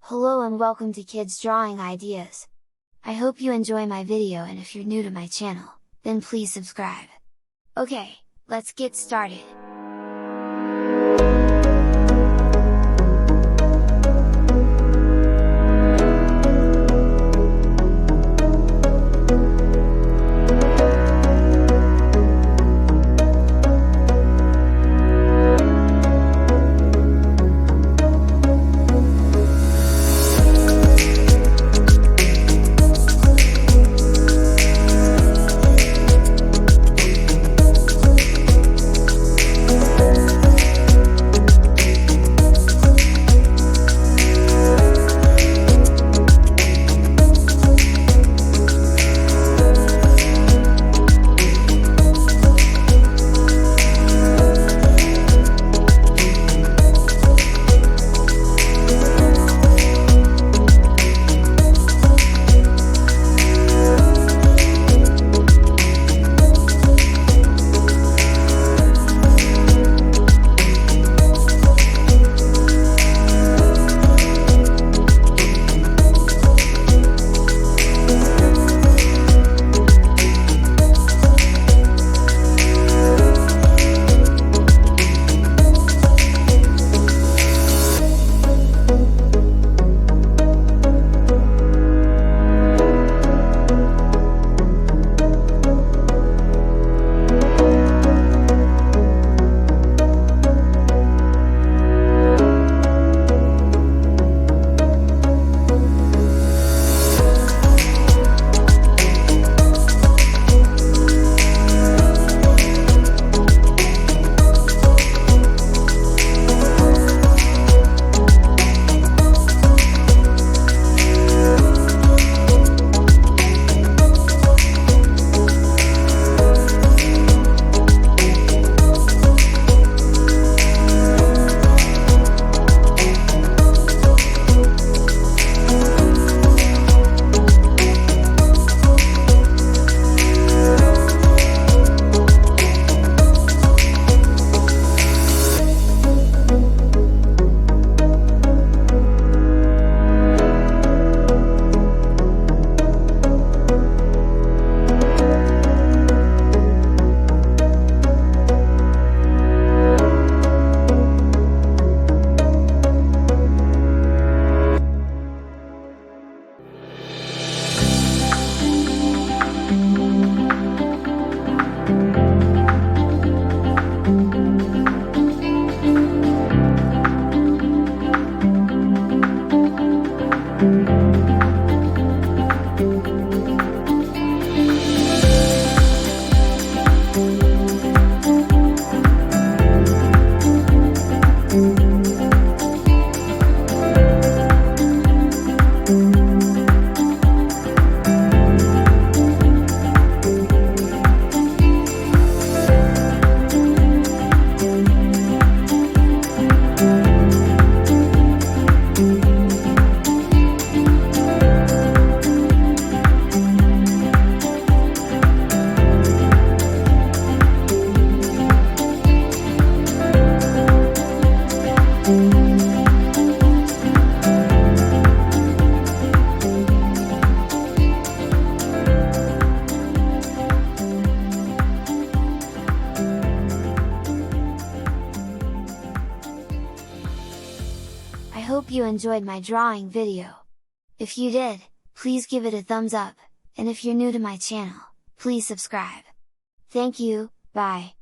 Hello and welcome to Kids Drawing Ideas. I hope you enjoy my video, and if you're new to my channel, then please subscribe. Okay, let's get started. I hope you enjoyed my drawing video. If you did, please give it a thumbs up, and if you're new to my channel, please subscribe. Thank you, bye!